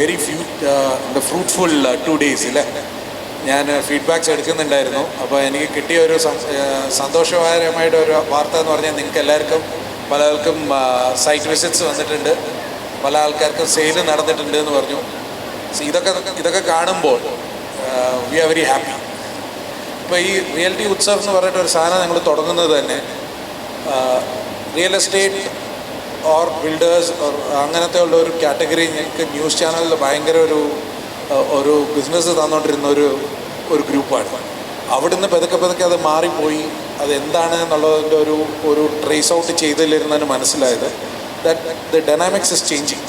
Very fruitful 2 days ഇല്ലേ. ഞാൻ feedbacks എടുക്കുന്നുണ്ടായിരുന്നു. അപ്പോൾ എനിക്ക് കിട്ടിയ ഒരു സന്തോഷകരമായിട്ട് ഒരു വാർത്ത എന്ന് പറഞ്ഞാൽ നിങ്ങൾക്ക് എല്ലാവർക്കും പല ആൾക്കും സൈറ്റ് വിസിറ്റ്സ് വന്നിട്ടുണ്ട്, പല ആൾക്കാർക്കും സെയിൽ നടന്നിട്ടുണ്ട് എന്ന് പറഞ്ഞു. ഇതൊക്കെ കാണുമ്പോൾ വി ആർ വെരി ഹാപ്പി. ഇപ്പോൾ ഈ റിയൽറ്റി ഉത്സവ് എന്ന് പറഞ്ഞിട്ട് ഒരു സാധനം ഞങ്ങൾ തുടങ്ങുന്നത് തന്നെ real estate or builders or അങ്ങനത്തെ ഉള്ള ഒരു കാറ്റഗറി ഞങ്ങൾക്ക് ന്യൂസ് ചാനലിൽ ഭയങ്കര ഒരു ബിസിനസ് തന്നുകൊണ്ടിരുന്ന ഒരു ഗ്രൂപ്പാണ്. അവിടുന്ന് പതുക്കെ അത് മാറിപ്പോയി. അത് എന്താണ് എന്നുള്ളതിൻ്റെ ഒരു ട്രേസ് ഔട്ട് ചെയ്തിലിരുന്നാണ് മനസ്സിലായത് that the dynamics is changing.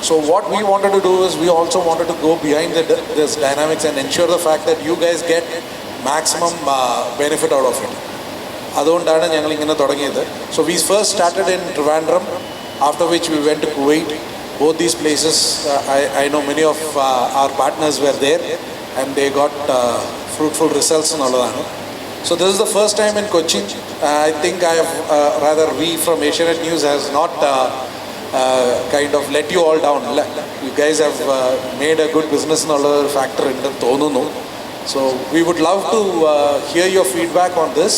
So what we wanted to do is we also wanted to go behind this dynamics and ensure the fact that you guys get maximum benefit out of it. അതുകൊണ്ടാണ് ഞങ്ങൾ ഇങ്ങനെ തുടങ്ങിയത്. So we first started in Trivandrum, after which we went to Kuwait. Both these places, I know many of our partners were there and they got fruitful results എന്നുള്ളതാണ്. So this is the first time in Kochi. I think I have we from Asianet News has not kind of let you all down. You guys have made a good business എന്നുള്ള ഒരു factor ഉണ്ടെന്ന് തോന്നുന്നു. So we would love to hear your feedback on this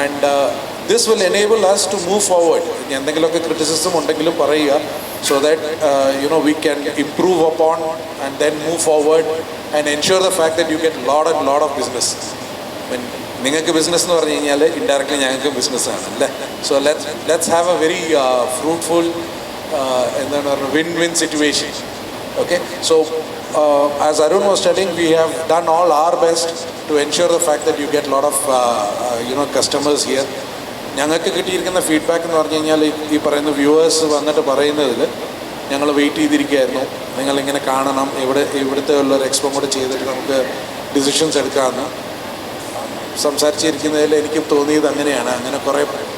and this will enable us to move forward. എന്തെങ്കിലുമൊക്കെ criticism ഉണ്ടെങ്കിലും പറയുക, so that we can improve upon and then move forward and ensure the fact that you get lot of business. നിങ്ങൾക്ക് business എന്ന് പറഞ്ഞു കഴിഞ്ഞാൽ indirectly ഞങ്ങൾക്ക് ബിസിനസ്സാണ് അല്ലേ. So let's have A very fruitful എന്താണ് പറയുക win-win situation. Okay, so as Arun was telling, we have done all our best to ensure the fact that you get a lot of customers here. ഞങ്ങൾക്ക് കിട്ടിയിരിക്കുന്ന feedback എന്ന് പറഞ്ഞു കഴിഞ്ഞാൽ ഈ പറയുന്ന viewers വന്നിട്ട് പറയുന്നതിൽ ഞങ്ങൾ വെയിറ്റ് ചെയ്തിരിക്കുകയായിരുന്നു, നിങ്ങളിങ്ങനെ കാണണം, ഇവിടുത്തെ ഉള്ളൊരു എക്സ്പോ കൂടെ ചെയ്തിട്ട് നമുക്ക് ഡിസിഷൻസ് എടുക്കാമെന്ന് സംസാരിച്ചിരിക്കുന്നതിൽ എനിക്ക് തോന്നിയത് അങ്ങനെയാണ്. അങ്ങനെ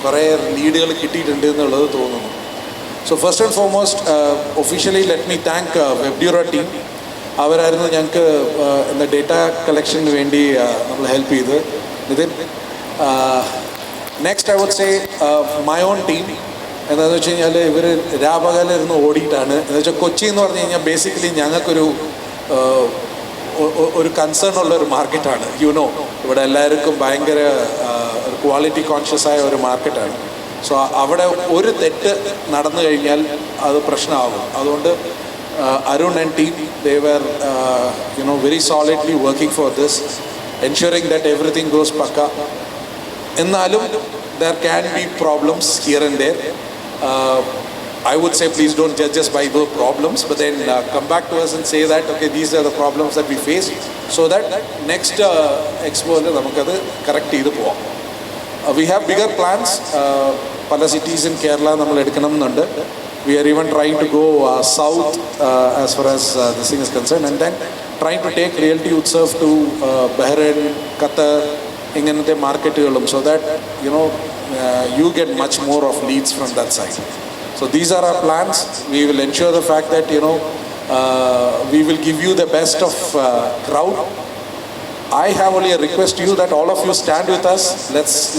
കുറേ ലീഡുകൾ കിട്ടിയിട്ടുണ്ട് എന്നുള്ളത് തോന്നുന്നു. So first and foremost officially let me thank web duro team. അവരായിരുന്നു ഞങ്ങൾക്ക് ഡേറ്റ കളക്ഷന് വേണ്ടി നമ്മൾ ഹെൽപ്പ് ചെയ്ത്. Nitin, next I would say my own team. എന്താണെന്ന് വെച്ച് കഴിഞ്ഞാൽ ഇവർ രാപകലിരുന്ന് ഓടിയിട്ടാണ്. എന്ന് വെച്ചാൽ കൊച്ചി എന്ന് പറഞ്ഞു കഴിഞ്ഞാൽ ബേസിക്കലി ഞങ്ങൾക്കൊരു കൺസേൺ ഉള്ള ഒരു മാർക്കറ്റാണ്. ഇവിടെ എല്ലാവർക്കും ഭയങ്കര ക്വാളിറ്റി കോൺഷ്യസ് ആയ ഒരു മാർക്കറ്റാണ്. സോ അവിടെ ഒരു തെറ്റ് നടന്നു കഴിഞ്ഞാൽ അത് പ്രശ്നമാകും. അതുകൊണ്ട് Arun and team, they were very solidly working for this, ensuring that everything goes pakka. എന്നാലും there can be problems here and there. I would say please don't judge us by those problems, but then come back to us and say that okay, these are the problems that we face, so that next expo le namakadu correct ചെയ്തു പോവാം. We have bigger plans. പല cities in Kerala നമ്മൾ എടുക്കണം എന്നുണ്ട്. We are even trying to go south as far as this thing is concerned, and then trying to take Realty Utsav to Bahrain, Qatar, ഇങ്ങനത്തെ മാർക്കറ്റുകളും, so that you get much more of leads from that side. So these are our plans. We will ensure the fact that we will give you the best of crowd. I have only a request to you that all of you stand with us.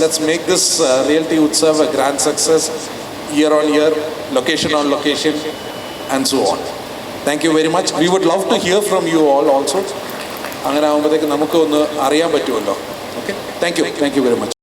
Let's make this Realty Utsav a grand success, year on year, location on location, and so on. Thank you very much. We would love to hear from you all also. അങ്ങനെ ആകുമ്പോഴത്തേക്ക് നമുക്ക് ഒന്ന് അറിയാൻ പറ്റുമല്ലോ. Okay, thank you very much.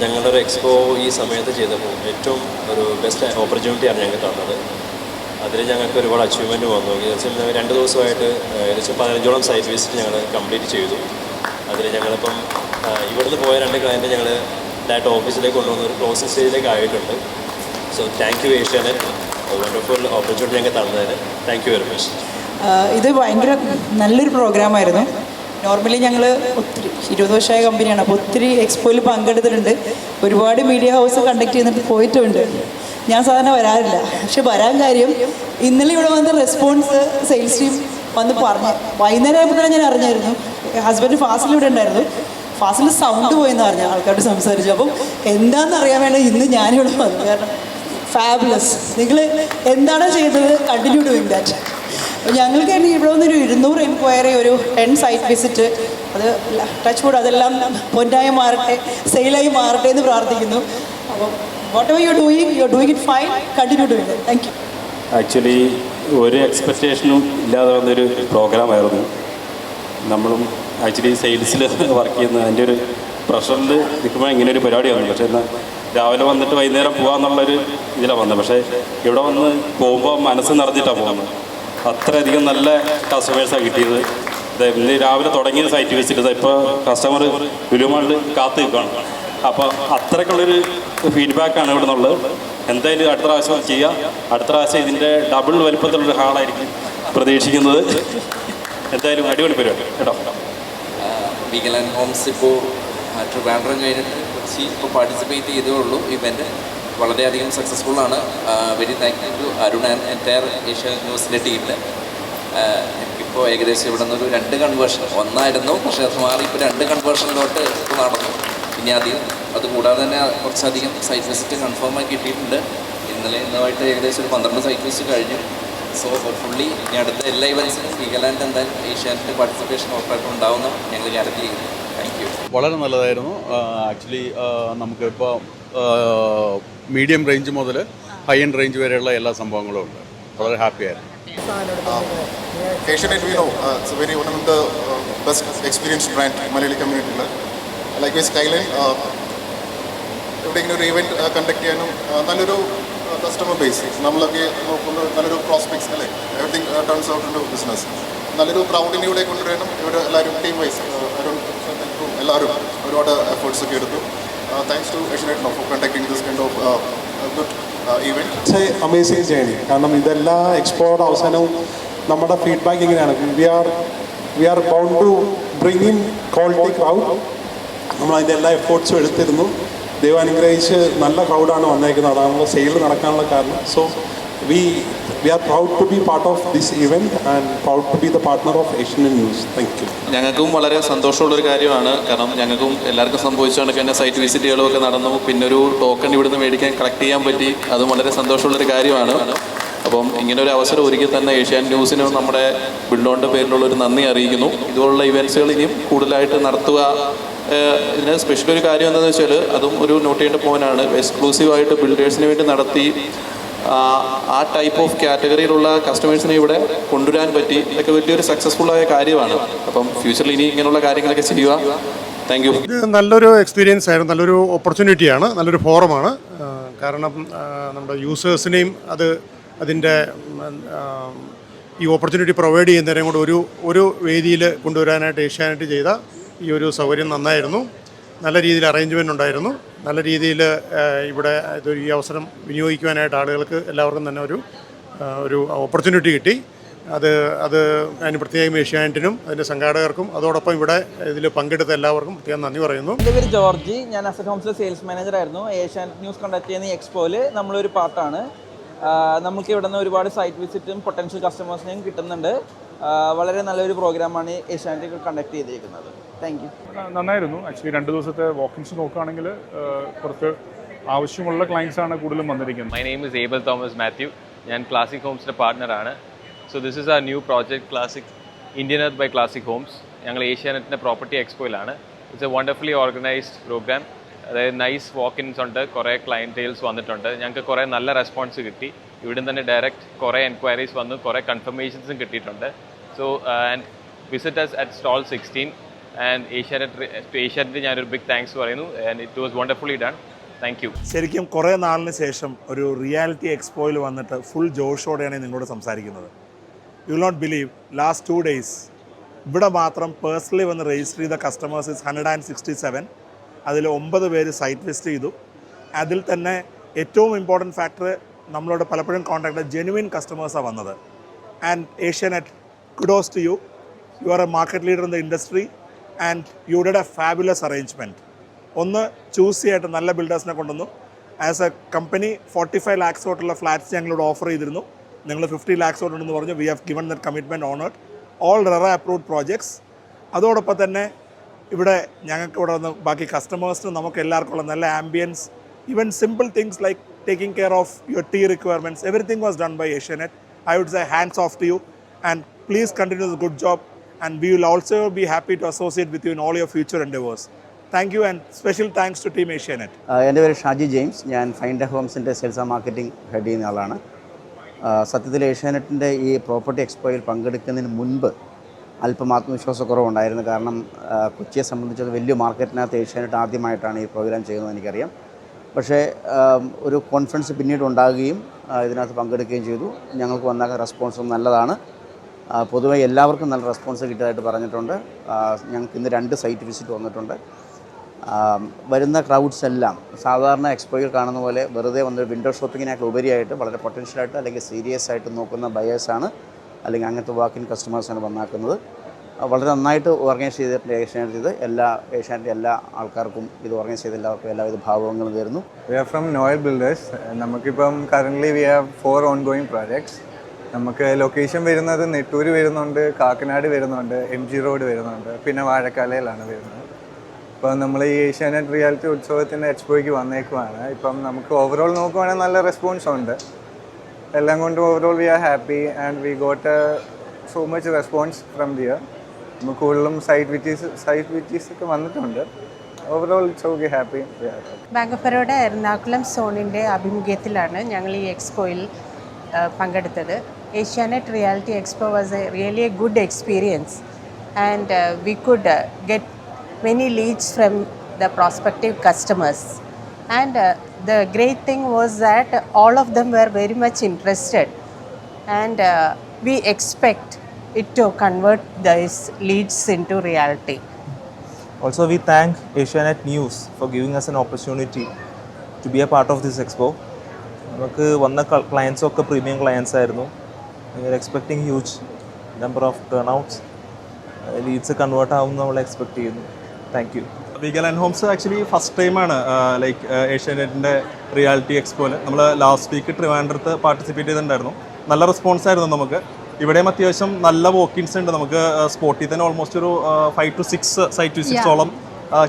ഞങ്ങളൊരു expo ഈ സമയത്ത് ചെയ്തപ്പോൾ ഏറ്റവും ഒരു ബെസ്റ്റ് ഓപ്പർച്യൂണിറ്റിയാണ് ഞങ്ങൾക്ക് തന്നത്. അതിൽ ഞങ്ങൾക്ക് ഒരുപാട് അച്ചീവ്മെൻറ്റ് വന്നു. ഏകദേശം 2 ദിവസമായിട്ട് ഏകദേശം 15ഓളം സൈറ്റ് വിസിറ്റ് ഞങ്ങൾ കംപ്ലീറ്റ് ചെയ്തു. അതിൽ ഞങ്ങളിപ്പം ഇവിടുന്ന് പോയ 2 ക്ലയൻറ്റ് ഞങ്ങൾ ഡയറക്റ്റ് ഓഫീസിലേക്ക് കൊണ്ടുവന്ന ഒരു ക്ലോസിംഗ് സ്റ്റേജിലേക്ക് ആയിട്ടുണ്ട്. So thank you Asianet, wonderful opportunity ഞങ്ങൾക്ക് തന്നതിന് താങ്ക് യു വെരി മച്ച്. ഇത് ഭയങ്കര നല്ലൊരു പ്രോഗ്രാമായിരുന്നു. നോർമലി ഞങ്ങൾ ഒത്തിരി 20 വർഷമായ കമ്പനിയാണ്, അപ്പോൾ ഒത്തിരി എക്സ്പോയിൽ പങ്കെടുത്തിട്ടുണ്ട്. ഒരുപാട് മീഡിയ ഹൗസ് കണ്ടക്ട് ചെയ്തിട്ട് പോയിട്ടുണ്ട്. ഞാൻ സാധാരണ വരാറില്ല, പക്ഷെ വരാൻ കാര്യം ഇന്നലെ ഇവിടെ വന്ന റെസ്പോൺസ് സെയിൽസ് ടീം വന്ന് പറഞ്ഞ് വൈകുന്നേരം ആയപ്പോൾ തന്നെ ഞാൻ അറിഞ്ഞായിരുന്നു. ഹസ്ബൻഡ് ഫാസിൽ ഇവിടെ ഉണ്ടായിരുന്നു. ഫാസിൽ സൗണ്ട് പോയെന്ന് പറഞ്ഞ ആൾക്കാരോട് സംസാരിച്ചു. അപ്പം എന്താണെന്ന് അറിയാൻ വേണ്ടി ഇന്ന് ഞാനിവിടെ വന്നു. കാരണം ഫാബുലസ്, നിങ്ങൾ എന്താണോ ചെയ്തത് കണ്ടിന്യൂ ഡൂയിങ് ദാറ്റ്. അപ്പോൾ ഞങ്ങൾക്ക് തന്നെ ഇവിടെ വന്നൊരു 200 എൻക്വയറി, ഒരു 10 സൈറ്റ് വിസിറ്റ്, അത് ടച്ച് വുഡ് അതെല്ലാം പൊന്നായി മാറട്ടെ, സെയിലായി മാറട്ടെ എന്ന് പ്രാർത്ഥിക്കുന്നു. അപ്പം what ever you are doing it fine, continue doing it. Thank you. Actually ഒരു എക്സ്പെക്റ്റേഷനും ഇല്ലാതെ വന്നൊരു പ്രോഗ്രാമായിരുന്നു. നമ്മളും ആക്ച്വലി സെയിൽസിൽ വർക്ക് ചെയ്യുന്ന അതിൻ്റെ ഒരു പ്രഷറിൽ നിൽക്കുമ്പോൾ ഇങ്ങനെ ഒരു പരിപാടി വന്നു. പക്ഷേ എന്നാൽ രാവിലെ വന്നിട്ട് വൈകുന്നേരം പോകാമെന്നുള്ളൊരു ഇതിലാണ് വന്നത്. പക്ഷേ ഇവിടെ വന്ന് പോകുമ്പോൾ മനസ്സ് നിറഞ്ഞിട്ടാണ് പോകുന്നത്. അത്രയധികം നല്ല കസ്റ്റമേഴ്സാണ് കിട്ടിയത്. ഇന്ന് രാവിലെ തുടങ്ങിയ സൈറ്റ് വിസിറ്റ് ഇപ്പോൾ കസ്റ്റമർ ലുലുമാളിൽ കാത്തു നിൽക്കുകയാണ്. അപ്പോൾ അത്രയ്ക്കുള്ളൊരു ഫീഡ്ബാക്കാണ് ഇവിടെ നിന്നുള്ളത്. എന്തായാലും അടുത്ത പ്രാവശ്യം ചെയ്യുക. അടുത്ത പ്രാവശ്യം ഇതിൻ്റെ ഡബിൾ വലിപ്പത്തിലുള്ളൊരു ഹാളായിരിക്കും പ്രതീക്ഷിക്കുന്നത്. എന്തായാലും അടിപൊളി പരിപാടി കേട്ടോ. വികലൻ ഹോംസ് ഇപ്പോൾ ട്രിവാൻഡ്രം കഴിഞ്ഞിട്ട് കൊച്ചി ഇപ്പോൾ പാർട്ടിസിപ്പേറ്റ് ചെയ്തേ ഉള്ളൂ. ഇവൻറ്റ് വളരെയധികം സക്സസ്ഫുള്ളാണ്. Very thank you to Arun and entire Asianet ന്യൂസിൻ്റെ ടീമിന്. എനിക്കിപ്പോൾ ഏകദേശം ഇവിടെ നിന്നൊരു 2 കൺവേർഷൻ, ഒന്നായിരുന്നു പക്ഷേ അത് മാറി ഇപ്പോൾ 2 കൺവേർഷനിലോട്ട് ഇപ്പോൾ നടന്നു. പിന്നെ അതുകൂടാതെ തന്നെ കുറച്ചധികം സൈറ്റ് വിസിറ്റ് കൺഫേം ആയി കിട്ടിയിട്ടുണ്ട്. ഇന്നുമായിട്ട് ഏകദേശം ഒരു 12 സൈറ്റ് വിസിറ്റ് കഴിഞ്ഞു. സോ ഫുള്ളി ഇനി അടുത്ത എല്ലാ ഇവൻസിനും വീഗലാൻഡ് എന്തായാലും ഏഷ്യാനെറ്റ് പാർട്ടിസിപ്പേഷൻ ഉറപ്പായിട്ടും ഉണ്ടാവുന്ന ഞങ്ങൾ ഗ്യാരണ്ടി ചെയ്യുന്നു. Thank U. വളരെ നല്ലതായിരുന്നു. ആക്ച്വലി നമുക്കിപ്പോൾ മീഡിയം റേഞ്ച് മുതൽ ഹൈ എൻഡ് റേഞ്ച് വരെയുള്ള എല്ലാ സംഭവങ്ങളും ഉണ്ട്. വളരെ ഹാപ്പി ആയിരുന്നു. Asianet, we know it's a very one of the best experienced brand Malayali community. Likewise, Skyline, എവിടെയെങ്കിലും ഒരു ഇവൻറ്റ് കണ്ടക്ട് ചെയ്യാനും നല്ലൊരു കസ്റ്റമർ ബേസ് നമ്മളൊക്കെ നോക്കുന്ന നല്ലൊരു പ്രോസ്പെക്ട്സ് അല്ലേ. Everything turns out in business. നല്ലൊരു ക്രൗഡിനെ ഇവിടെ കൊണ്ടുവരാനും ഇവിടെ എല്ലാവരും ടീം വൈസ് എല്ലാവരും ഒരുപാട് എഫേർട്സ് ഒക്കെ എടുത്തു. Thanks to Asianet for conducting this kind of good event. It's a amazing journey. കാരണം ഇതെല്ലാ എക്സ്പോയുടെ അവസാനവും നമ്മുടെ ഫീഡ്ബാക്ക് ഇങ്ങനെയാണ്. We are bound to bring in quality crowd. നമ്മൾ അതിൻ്റെ എല്ലാ എഫേർട്സും എടുത്തിരുന്നു. ദൈവം അനുഗ്രഹിച്ച് നല്ല ക്രൗഡാണ് വന്നേക്കുന്നത്. അതാണല്ലോ സെയിൽ നടക്കാനുള്ള കാരണം. So we are proud to be part of this event and proud to be the partner of Asianet news. Thank you. ഞങ്ങൾക്കും വളരെ സന്തോഷമുള്ളൊരു കാര്യമാണ്. കാരണം ഞങ്ങൾക്കും എല്ലാവർക്കും സംഭവിച്ചുകൊണ്ട് തന്നെ സൈറ്റ് വിസിറ്റുകളും ഒക്കെ നടന്നു. പിന്നെ ഒരു ടോക്കൺ ഇവിടുന്ന് മേടിക്കാൻ കളക്ട് ചെയ്യാൻ പറ്റി. അതും വളരെ സന്തോഷമുള്ളൊരു കാര്യമാണ്. അപ്പം ഇങ്ങനൊരു അവസരം ഒരിക്കൽ തന്നെ ഏഷ്യാനെറ്റ് ന്യൂസിനും നമ്മുടെ ബിൽഡോണിൻ്റെ പേരിലുള്ളൊരു നന്ദി അറിയിക്കുന്നു. ഇതുപോലുള്ള ഇവൻറ്റ്സുകൾ ഇനിയും കൂടുതലായിട്ട് നടത്തുക. ഇതിന് സ്പെഷ്യൽ ഒരു കാര്യം എന്താണെന്ന് വെച്ചാൽ അതും ഒരു നോട്ട് ചെയ്യേണ്ട പോയിൻ്റാണ്. എക്സ്ക്ലൂസീവായിട്ട് ബിൽഡേഴ്സിന് വേണ്ടി നടത്തി ആ ടൈപ്പ് ഓഫ് കാറ്റഗറിയിലുള്ള കസ്റ്റമേഴ്സിനെ ഇവിടെ കൊണ്ടുവരാൻ പറ്റി. ഇതൊക്കെ വലിയൊരു സക്സസ്ഫുള്ളായ കാര്യമാണ്. അപ്പം ഫ്യൂച്ചറിൽ ഇനി ഇങ്ങനെയുള്ള കാര്യങ്ങളൊക്കെ ചെയ്യുക. Thank you. ഇത് നല്ലൊരു എക്സ്പീരിയൻസ് ആയിരുന്നു. നല്ലൊരു ഓപ്പർച്യൂണിറ്റിയാണ്, നല്ലൊരു ഫോറമാണ്. കാരണം നമ്മുടെ യൂസേഴ്സിനെയും അതിൻ്റെ ഈ ഓപ്പർച്യൂണിറ്റി പ്രൊവൈഡ് ചെയ്യുന്നവരെയും കൂടെ ഒരു വേദിയിൽ കൊണ്ടുവരാനായിട്ട് ഏഷ്യാനെറ്റ് ചെയ്ത ഈ ഒരു സൗകര്യം നന്നായിരുന്നു. നല്ല രീതിയിൽ അറേഞ്ച്മെൻ്റ് ഉണ്ടായിരുന്നു. നല്ല രീതിയിൽ ഇവിടെ ഈ അവസരം വിനിയോഗിക്കുവാനായിട്ട് ആളുകൾക്ക് എല്ലാവർക്കും തന്നെ ഒരു ഓപ്പർച്യൂണിറ്റി കിട്ടി. അത് അതിന് പ്രത്യേകം ഏഷ്യാനെറ്റിനും അതിൻ്റെ സംഘാടകർക്കും അതോടൊപ്പം ഇവിടെ ഇതിൽ പങ്കെടുത്ത എല്ലാവർക്കും പ്രത്യേകം നന്ദി പറയുന്നു. എൻ്റെ പേര് ജോർജി. ഞാൻ അസറ്റ് ഹോംസിലെ സെയിൽസ് മാനേജറായിരുന്നു. ഏഷ്യാനെറ്റ് ന്യൂസ് കണ്ടക്ട് ചെയ്യുന്ന ഈ എക്സ്പോയിൽ നമ്മളൊരു പാർട്ടാണ്. നമുക്ക് ഇവിടെ നിന്ന് ഒരുപാട് സൈറ്റ് വിസിറ്റും പൊട്ടൻഷ്യൽ കസ്റ്റമേഴ്സിനെയും കിട്ടുന്നുണ്ട്. വളരെ നല്ലൊരു പ്രോഗ്രാമാണ് ഏഷ്യാനെറ്റ് കണ്ടക്ട് ചെയ്തിരിക്കുന്നത്. Thank you. നന്നായിരുന്നു. ആക്ച്വലി 2 ദിവസത്തെ വാക്കിൻസ് നോക്കുകയാണെങ്കിൽ കുറച്ച് ആവശ്യമുള്ള ക്ലയൻസാണ് കൂടുതലും വന്നിരിക്കുന്നത്. My name is Abel Thomas Mathew. ഞാൻ ക്ലാസിക് ഹോംസിൻ്റെ പാർട്ട്ണറാണ്. So this is our new project Classic Indian Earth by Classic Homes. ഞങ്ങൾ ഏഷ്യാനെറ്റിൻ്റെ പ്രോപ്പർട്ടി എക്സ്പോയിലാണ്. It's a wonderfully organised programme. അതായത് നൈസ് വാക്കിൻസ് ഉണ്ട്, കുറേ ക്ലയൻറ്റെയിൽസ് വന്നിട്ടുണ്ട്. ഞങ്ങൾക്ക് കുറേ നല്ല റെസ്പോൺസ് കിട്ടി. ഇവിടുന്ന് തന്നെ ഡയറക്റ്റ് കുറേ എൻക്വയറീസ് വന്നു, കുറേ കൺഫർമേഷൻസും കിട്ടിയിട്ടുണ്ട്. So and visit us at stall 16 and Asianet ഞാനൊരു ബിഗ് താങ്ക്സ് പറയുന്നു. And it was wonderfully done. Thank you. ശരിക്കും കുറേ നാളിന് ശേഷം ഒരു റിയാലിറ്റി എക്സ്പോയിൽ വന്നിട്ട് ഫുൾ ജോഷോടെയാണ് നിങ്ങളോട് സംസാരിക്കുന്നത്. You will not believe, last 2 days ഇവിടെ മാത്രം പേഴ്സണലി വന്ന് രജിസ്റ്റർ ചെയ്ത കസ്റ്റമേഴ്സ് ഇസ് 167. അതിൽ 9 പേര് സൈറ്റ് വിസിറ്റ് ചെയ്തു. അതിൽ തന്നെ ഏറ്റവും ഇമ്പോർട്ടൻറ്റ് ഫാക്ടർ നമ്മളോട് പലപ്പോഴും കോൺടാക്ട് ജെനുവിൻ കസ്റ്റമേഴ്സാണ് വന്നത്. And Asianet, kudos to you. You are a market leader in the industry and you did a fabulous arrangement. ഒന്ന് ചൂസ് ചെയ്യായിട്ട് നല്ല ബിൽഡേഴ്സിനെ കൊണ്ടുവന്നു. ആസ് എ കമ്പനി 45 lakhs തൊട്ടുള്ള ഫ്ലാറ്റ്സ് ഞങ്ങളോട് ഓഫർ ചെയ്തിരുന്നു. നിങ്ങൾ 50 lakhs തൊട്ടുണ്ടെന്ന് പറഞ്ഞു. We have given that commitment honoured. All RERA approved projects. അതോടൊപ്പം തന്നെ ഇവിടെ ഞങ്ങൾക്ക് ഇവിടെ വന്ന് ബാക്കി കസ്റ്റമേഴ്സിനും നമുക്ക് എല്ലാവർക്കും ഉള്ള നല്ല ambience, even simple things like taking care of your tea requirements, everything was done by Asianet. I would say hands off to you, and please continue the good job, and we will also be happy to associate with you in all your future endeavors. Thank you, and special thanks to Team Asianet. എൻ്റെ പേര് ഷാജി ജെയിംസ്. ഞാൻ ഫൈൻഡ് ഹോംസിൻ്റെ sales and marketing head ചെയ്യുന്ന ആളാണ്. സത്യത്തിൽ ഏഷ്യാനെറ്റിൻ്റെ ഈ property എക്സ്പോയിൽ പങ്കെടുക്കുന്നതിന് മുൻപ് അല്പം ആത്മവിശ്വാസക്കുറവുണ്ടായിരുന്നു. കാരണം കൊച്ചിയെ സംബന്ധിച്ചത് വലിയ മാർക്കറ്റിനകത്ത് ഏഷ്യാനെറ്റ് ആദ്യമായിട്ടാണ് ഈ പ്രോഗ്രാം ചെയ്യുന്നത് എനിക്കറിയാം. പക്ഷേ ഒരു കോൺഫിഡൻസ് പിന്നീട് ഉണ്ടാകുകയും ഇതിനകത്ത് പങ്കെടുക്കുകയും ചെയ്തു. ഞങ്ങൾക്ക് വന്ന റെസ്പോൺസും നല്ലതാണ്. പൊതുവെ എല്ലാവർക്കും നല്ല റെസ്പോൺസ് കിട്ടിയതായിട്ട് പറഞ്ഞിട്ടുണ്ട്. ഞങ്ങൾക്ക് ഇന്ന് 2 സൈറ്റ് വിസിറ്റ് വന്നിട്ടുണ്ട്. വരുന്ന ക്രൗഡ്സ് എല്ലാം സാധാരണ എക്സ്പോയിൽ കാണുന്ന പോലെ വെറുതെ വന്ന് വിൻഡോ ഷോപ്പിങ്ങിനേക്കാൾ ഉപരിയായിട്ട് വളരെ പൊട്ടൻഷ്യലായിട്ട് അല്ലെങ്കിൽ സീരിയസ് ആയിട്ട് നോക്കുന്ന ബയേഴ്സാണ്, അല്ലെങ്കിൽ അങ്ങനത്തെ വാക്കിൻ കസ്റ്റമേഴ്സാണ് വന്നാക്കുന്നത്. വളരെ നന്നായിട്ട് ഓർഗനൈസ് ചെയ്തിട്ടുണ്ട് ഏഷ്യാനെറ്റ്. ഇത് ഏഷ്യാനെറ്റ് എല്ലാ ആൾക്കാർക്കും ഇത് ഓർഗനൈസ് ചെയ്ത എല്ലാവർക്കും എല്ലാവിധ ഭാവങ്ങളും തരുന്നു. We are from Noel Builders. നമുക്കിപ്പം currently we have 4 ongoing projects. നമുക്ക് ലൊക്കേഷൻ വരുന്നത് നെട്ടൂർ വരുന്നുണ്ട്, കാക്കനാട് വരുന്നുണ്ട്, MG റോഡ് വരുന്നുണ്ട്, പിന്നെ വാഴക്കാലയിലാണ് വരുന്നത്. ഇപ്പം നമ്മൾ ഈ ഏഷ്യാനെറ്റ് റിയാലിറ്റി ഉത്സവത്തിൻ്റെ എക്സ്പോയ്ക്ക് വന്നേക്കുവാണ്. ഇപ്പം നമുക്ക് ഓവറോൾ നോക്കുവാണെങ്കിൽ നല്ല റെസ്പോൺസ് ഉണ്ട്. എല്ലാം കൊണ്ടും overall we are happy and we got so much response from there. നമുക്ക് കൂടുതലും സൈറ്റ് വിറ്റീസ് ഒക്കെ വന്നിട്ടുണ്ട്. Overall it's okay, happy. Bank of Baroda Ernakulam സോണിൻ്റെ ആഭിമുഖ്യത്തിലാണ് ഞങ്ങൾ ഈ എക്സ്പോയിൽ പങ്കെടുത്തത്. Asianet reality expo was really a good experience, and we could get many leads from the prospective customers, and the great thing was that all of them were very much interested, and we expect it to convert these leads into reality. Also, we thank Asianet News for giving us an opportunity to be a part of this expo. നമുക്ക് വന്ന ക്ലയൻസും ഒക്കെ premium clients ആയിരുന്നു. We are expecting huge number of ടേൺ ഔട്ട്സ്. Leads convert ആവും നമ്മൾ expect ചെയ്യുന്നു. Thank you. Vigalan Homes actually first ടൈമാണ് ലൈക്ക് ഏഷ്യാനെറ്റിൻ്റെ റിയാലിറ്റി എക്സ്പോയിൽ. നമ്മൾ ലാസ്റ്റ് വീക്ക് ട്രിവാൻഡ്രത്ത് പാർട്ടിസിപ്പേറ്റ് ചെയ്തിട്ടുണ്ടായിരുന്നു. നല്ല റെസ്പോൺസ് ആയിരുന്നു നമുക്ക്. ഇവിടെയും അത്യാവശ്യം നല്ല വോക്കിൻസ് ഉണ്ട്. നമുക്ക് സ്പോട്ടിൽ തന്നെ ഓൾമോസ്റ്റ് ഒരു 5 to 6 സൈറ്റ് വിസിറ്റ്സോളം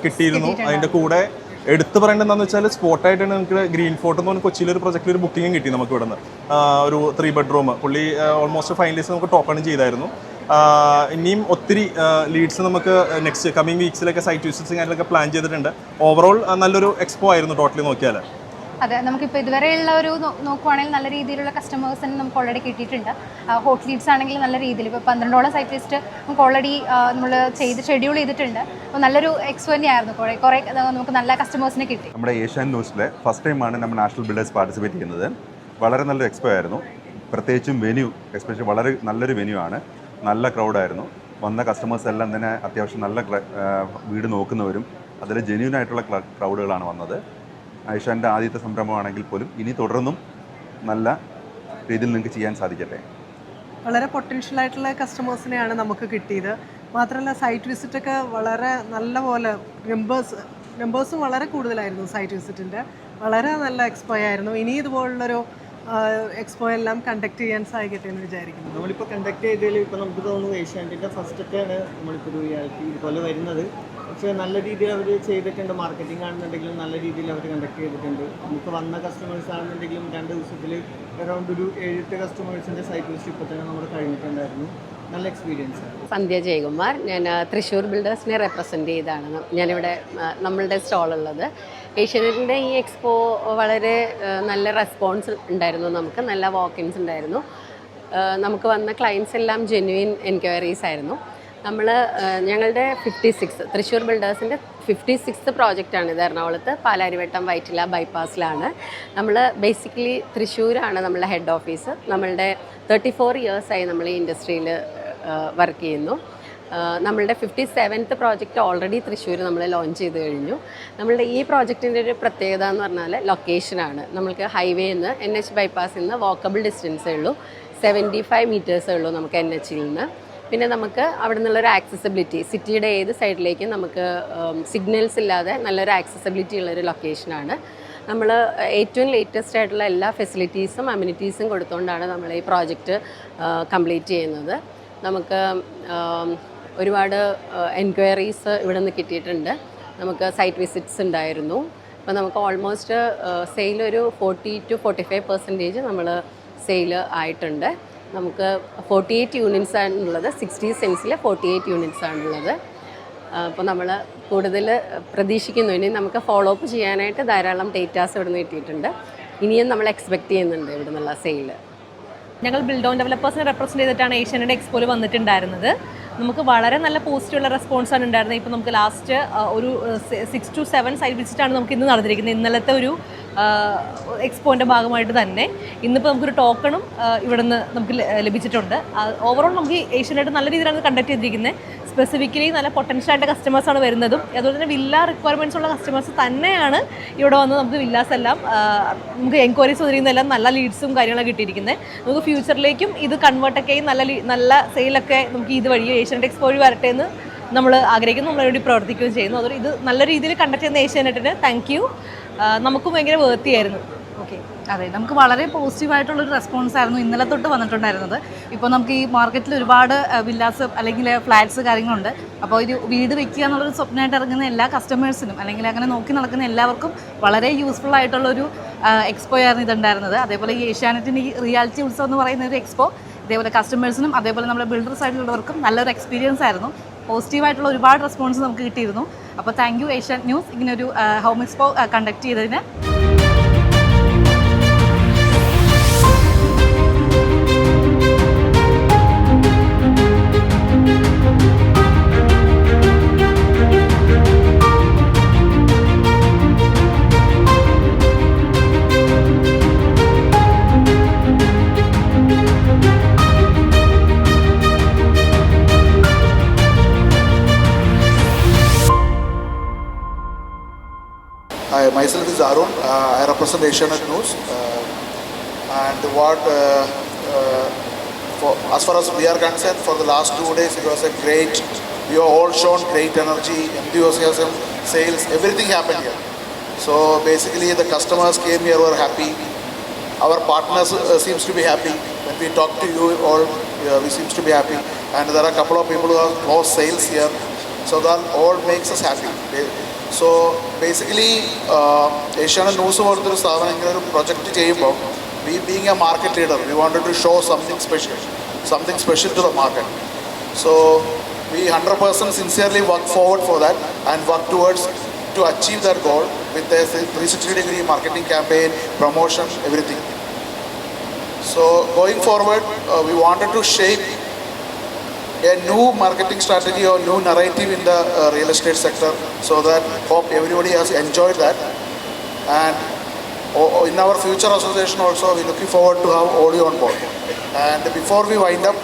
കിട്ടിയിരുന്നു. അതിൻ്റെ കൂടെ എടുത്ത് പറയേണ്ടത് എന്താണെന്ന് വെച്ചാൽ സ്പോട്ടായിട്ട് നമുക്ക് ഗ്രീൻ ഫോർട്ട് എന്ന് പറഞ്ഞാൽ കൊച്ചിയിലൊരു പ്രൊജക്റ്റിൽ ഒരു ബുക്കിംഗും കിട്ടി നമുക്ക് ഇവിടുന്ന്. ഒരു 3 bedroom പുള്ളി ഓൾമോസ്റ്റ് ഫൈനലൈസ് നമുക്ക് ടോക്കണും ചെയ്തായിരുന്നു. ഇനിയും ഒത്തിരി ലീഡ്സ് നമുക്ക് നെക്സ്റ്റ് കമ്മിങ് വീക്സിലൊക്കെ സൈറ്റ് വിസിറ്റ്സും കാര്യങ്ങളൊക്കെ പ്ലാൻ ചെയ്തിട്ടുണ്ട്. ഓവറോൾ നല്ലൊരു എക്സ്പോ ആയിരുന്നു ടോട്ടലി നോക്കിയാൽ. അതെ, നമുക്കിപ്പോൾ ഇതുവരെയുള്ള ഒരു നോക്കുവാണെങ്കിൽ നല്ല രീതിയിലുള്ള കസ്റ്റമേഴ്സിന് നമുക്ക് ഓൾറെഡി കിട്ടിയിട്ടുണ്ട്. ഹോട്ട് ലീഡ്സ് ആണെങ്കിൽ നല്ല രീതിയിൽ ഇപ്പോൾ 12ഓളം സൈറ്റ് ലിസ്റ്റ് നമുക്ക് ഓൾറെഡി നമ്മൾ ഷെഡ്യൂൾ ചെയ്തിട്ടുണ്ട്. അപ്പോൾ നല്ലൊരു എക്സ്പോ തന്നെയായിരുന്നു. കുറേ നമുക്ക് നല്ല കസ്റ്റമേഴ്സിനെ കിട്ടി. നമ്മുടെ ഏഷ്യൻ ന്യൂസിലെ ഫസ്റ്റ് ടൈമാണ് നമ്മൾ നാഷണൽ ബിൽഡേഴ്സ് പാർട്ടിസിപ്പേറ്റ് ചെയ്യുന്നത്. വളരെ നല്ലൊരു എക്സ്പോ ആയിരുന്നു. പ്രത്യേകിച്ചും വെന്യൂ എസ്പെഷ്യലി വളരെ നല്ലൊരു വെന്യൂ ആണ്. നല്ല ക്രൗഡായിരുന്നു. വന്ന കസ്റ്റമേഴ്സ് എല്ലാം തന്നെ അത്യാവശ്യം നല്ല വീട് നോക്കുന്നവരും അതിൽ ജെന്യൂൻ ആയിട്ടുള്ള ക്രൗഡുകളാണ് വന്നത്. ഏഷ്യാൻ്റെ ആദ്യത്തെ സംരംഭമാണെങ്കിൽ പോലും ഇനി തുടർന്നും നല്ല രീതിയിൽ നിങ്ങൾക്ക് ചെയ്യാൻ സാധിക്കട്ടെ. വളരെ പൊട്ടൻഷ്യൽ ആയിട്ടുള്ള കസ്റ്റമേഴ്സിനെയാണ് നമുക്ക് കിട്ടിയത്. മാത്രമല്ല സൈറ്റ് വിസിറ്റൊക്കെ വളരെ നല്ല പോലെ നമ്പേഴ്സും വളരെ കൂടുതലായിരുന്നു. സൈറ്റ് വിസിറ്റിൻ്റെ വളരെ നല്ല എക്സ്പോ ആയിരുന്നു. ഇനി ഇതുപോലുള്ളൊരു എക്സ്പോ എല്ലാം കണ്ടക്ട് ചെയ്യാൻ സാധിക്കട്ടെ എന്ന് വിചാരിക്കുന്നു. നമ്മളിപ്പോൾ കണ്ടക്ട് ചെയ്തതിൽ ഇപ്പോൾ നമുക്ക് തോന്നുന്നു ഏഷ്യാനെറ്റിൻ്റെ ഫസ്റ്റൊക്കെയാണ് നമ്മളിപ്പോൾ ഒരു റിയാലിറ്റി ഇതുപോലെ വരുന്നത്. പക്ഷേ നല്ല രീതിയിൽ അവർ ചെയ്തിട്ടുണ്ട്. മാർക്കറ്റിംഗ് ആണെന്നുണ്ടെങ്കിലും നല്ല രീതിയിൽ അവർ കണ്ടക്ട് ചെയ്തിട്ടുണ്ട്. നമുക്ക് വന്ന കസ്റ്റമേഴ്സ് ആണെന്നുണ്ടെങ്കിലും 2 ദിവസത്തിൽ അറൗണ്ട് ഒരു 7-8 കസ്റ്റമേഴ്സിൻ്റെ സൈറ്റ് വിസിറ്റ് ഇപ്പോൾ തന്നെ നമ്മൾ കഴിഞ്ഞിട്ടുണ്ടായിരുന്നു. നല്ല എക്സ്പീരിയൻസ് ആണ്. സന്ധ്യ ജയകുമാർ. ഞാൻ തൃശ്ശൂർ ബിൽഡേഴ്സിനെ റെപ്രസെൻ്റ് ചെയ്താണ് ഞാനിവിടെ നമ്മളുടെ സ്റ്റോളുള്ളത്. ഏഷ്യാനെറ്റിൻ്റെ ഈ എക്സ്പോ വളരെ നല്ല റെസ്പോൺസ് ഉണ്ടായിരുന്നു. നമുക്ക് നല്ല വാക്കിൻസ് ഉണ്ടായിരുന്നു. നമുക്ക് വന്ന ക്ലയൻസ് എല്ലാം ജെന്യുവിൻ എൻക്വയറീസ് ആയിരുന്നു. ഞങ്ങളുടെ 56 തൃശ്ശൂർ ബിൽഡേഴ്സിൻ്റെ 56th പ്രോജക്റ്റാണ് ഇത്. എറണാകുളത്ത് പാലാരിവട്ടം വൈറ്റില ബൈപ്പാസിലാണ്. നമ്മൾ ബേസിക്കലി തൃശ്ശൂരാണ് നമ്മളുടെ ഹെഡ് ഓഫീസ്. നമ്മളുടെ 34 ഇയേഴ്സായി നമ്മൾ ഈ ഇൻഡസ്ട്രിയിൽ വർക്ക് ചെയ്യുന്നു. നമ്മളുടെ 57th പ്രോജക്റ്റ് ഓൾറെഡി തൃശ്ശൂർ നമ്മൾ ലോഞ്ച് ചെയ്ത് കഴിഞ്ഞു. നമ്മളുടെ ഈ പ്രോജക്റ്റിൻ്റെ ഒരു പ്രത്യേകത എന്ന് പറഞ്ഞാൽ ലൊക്കേഷനാണ്. നമ്മൾക്ക് ഹൈവേയിൽ നിന്ന് NH ബൈപ്പാസിൽ നിന്ന് വാക്കബിൾ ഡിസ്റ്റൻസേ ഉള്ളൂ. 75 മീറ്റേഴ്സേ ഉള്ളൂ നമുക്ക് NHൽ നിന്ന്. പിന്നെ നമുക്ക് അവിടെ നിന്നുള്ളൊരു ആക്സസിബിലിറ്റി, സിറ്റിയുടെ ഏത് സൈഡിലേക്കും നമുക്ക് സിഗ്നൽസ് ഇല്ലാതെ നല്ലൊരു ആക്സസിബിലിറ്റി ഉള്ളൊരു ലൊക്കേഷനാണ്. നമ്മൾ ഏറ്റവും ലേറ്റസ്റ്റ് ആയിട്ടുള്ള എല്ലാ ഫെസിലിറ്റീസും അമ്യൂണിറ്റീസും കൊടുത്തുകൊണ്ടാണ് നമ്മൾ ഈ പ്രോജക്റ്റ് കംപ്ലീറ്റ് ചെയ്യുന്നത്. നമുക്ക് ഒരുപാട് എൻക്വയറീസ് ഇവിടെ നിന്ന് കിട്ടിയിട്ടുണ്ട്. നമുക്ക് സൈറ്റ് വിസിറ്റ്സ് ഉണ്ടായിരുന്നു. അപ്പോൾ നമുക്ക് ഓൾമോസ്റ്റ് സെയിൽ ഒരു 40 to 45% നമ്മൾ സെയിൽ ആയിട്ടുണ്ട്. നമുക്ക് 48 യൂണിറ്റ്സ് ആണുള്ളത്. 60 സെൻസിൽ 48 യൂണിറ്റ്സ് ആണുള്ളത്. അപ്പോൾ നമ്മൾ കൂടുതൽ പ്രതീക്ഷിക്കുന്നു. ഇനി നമുക്ക് ഫോളോ അപ്പ് ചെയ്യാനായിട്ട് ധാരാളം ഡേറ്റാസ് ഇവിടെ നിന്ന് കിട്ടിയിട്ടുണ്ട്. ഇനിയും നമ്മൾ എക്സ്പെക്റ്റ് ചെയ്യുന്നുണ്ട് ഇവിടെ നിന്നുള്ള സെയിൽ. ഞങ്ങൾ ബിൽഡ് ഓൺ ഡെവലപ്പേഴ്സിനെ റെപ്രസെൻറ്റ് ചെയ്തിട്ടാണ് ഏഷ്യാനെറ്റ് എക്സ്പോയിൽ വന്നിട്ടുണ്ടായിരുന്നത്. നമുക്ക് വളരെ നല്ല പോസിറ്റീവുള്ള റെസ്പോൺസാണ് ഉണ്ടായിരുന്നത്. ഇപ്പോൾ നമുക്ക് ലാസ്റ്റ് ഒരു 6 to 7 സൈറ്റ് വിസിറ്റാണ് നമുക്ക് ഇന്ന് നടന്നിരിക്കുന്നത്. ഇന്നലത്തെ ഒരു എക്സ്പോൻ്റെ ഭാഗമായിട്ട് തന്നെ ഇന്നിപ്പോൾ നമുക്കൊരു ടോക്കണും ഇവിടുന്ന് നമുക്ക് ലഭിച്ചിട്ടുണ്ട്. ഓവറോൾ നമുക്ക് ഏഷ്യാനെറ്റ് നല്ല രീതിയിലാണ് കണ്ടക്ട് ചെയ്തിരിക്കുന്നത്. സ്പെസിഫിക്കലി നല്ല പൊട്ടൻഷ്യലായിട്ട് കസ്റ്റമേഴ്സാണ് വരുന്നതും അതുപോലെ തന്നെ വില്ല റിക്വയർമെൻറ്റ്സ് ഉള്ള കസ്റ്റമേഴ്സ് തന്നെയാണ് ഇവിടെ വന്ന് നമുക്ക് വില്ലാസ് എല്ലാം നമുക്ക് എൻക്വയറീസ് വന്നിരിക്കുന്നതെല്ലാം നല്ല ലീഡ്സും കാര്യങ്ങളൊക്കെ കിട്ടിയിരിക്കുന്നത്. നമുക്ക് ഫ്യൂച്ചറിലേക്കും ഇത് കൺവേർട്ടൊക്കെ നല്ല സെയിലൊക്കെ നമുക്ക് ഇത് വഴി ഏഷ്യാനെറ്റ് എക്സ്പോ വഴി വരട്ടെ എന്ന് നമ്മൾ ആഗ്രഹിക്കുന്നു. നമ്മൾ വേണ്ടി പ്രവർത്തിക്കുകയും ചെയ്യുന്നു. അതുകൊണ്ട് ഇത് നല്ല രീതിയിൽ കണ്ടക്ട് ചെയ്യുന്ന ഏഷ്യാനെറ്റിന് താങ്ക് യു. നമുക്കും ഭയങ്കര വേർത്തിയായിരുന്നു. ഓക്കെ, അതെ, നമുക്ക് വളരെ പോസിറ്റീവായിട്ടുള്ളൊരു റെസ്പോൺസ് ആയിരുന്നു ഇന്നലെ തൊട്ട് വന്നിട്ടുണ്ടായിരുന്നത്. ഇപ്പോൾ നമുക്ക് ഈ മാർക്കറ്റിൽ ഒരുപാട് വില്ലാസ് അല്ലെങ്കിൽ ഫ്ലാറ്റ്സ് കാര്യങ്ങളുണ്ട്. അപ്പോൾ ഒരു വീട് വെക്കുക എന്നുള്ളൊരു സ്വപ്നമായിട്ട് ഇറങ്ങുന്ന എല്ലാ കസ്റ്റമേഴ്സിനും അല്ലെങ്കിൽ അങ്ങനെ നോക്കി നടക്കുന്ന എല്ലാവർക്കും വളരെ യൂസ്ഫുൾ ആയിട്ടുള്ളൊരു എക്സ്പോ ആയിരുന്നു ഇതുണ്ടായിരുന്നത്. അതേപോലെ ഈ ഏഷ്യാനെറ്റിൻ്റെ ഈ റിയാലിറ്റി ഉത്സവം എന്ന് പറയുന്ന ഒരു എക്സ്പോ ഇതേപോലെ കസ്റ്റമേഴ്സിനും അതേപോലെ നമ്മുടെ ബിൽഡർ സൈഡിലുള്ളവർക്കും നല്ലൊരു എക്സ്പീരിയൻസ് ആയിരുന്നു. പോസിറ്റീവായിട്ടുള്ള ഒരുപാട് റെസ്പോൺസ് നമുക്ക് കിട്ടിയിരുന്നു. അപ്പോൾ താങ്ക് യു ഏഷ്യാനെറ്റ് ന്യൂസ് ഇങ്ങനൊരു ഹോം എക്സ്പോ കണ്ടക്ട് ചെയ്തതിന്. Hi, myself is Arun. I represent Asianet News. And as far as we are concerned, for the last 2 days, it was a great, we have all shown great energy, enthusiasm, sales, everything happened here. So basically the customers came here, were happy. Our partners seems to be happy. When we talk to you all, we seems to be happy. And there are a couple of people who have closed sales here. So that all makes us happy. So basically, Asianet News പോലത്തൊരു സ്ഥാപനം ഇങ്ങനെ ഒരു project ചെയ്യുമ്പോൾ we being a market leader, we wanted to show something special to the market. So we 100% sincerely work forward for that and work towards to achieve that goal with a 360-degree marketing campaign, promotion, everything. So going forward, we wanted to shape a new marketing strategy or new narrative in the real estate sector, so that hope everybody has enjoyed that. And in our future association also, we're looking forward to have all you on board. And before we wind up,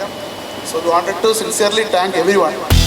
so we wanted to sincerely thank everyone.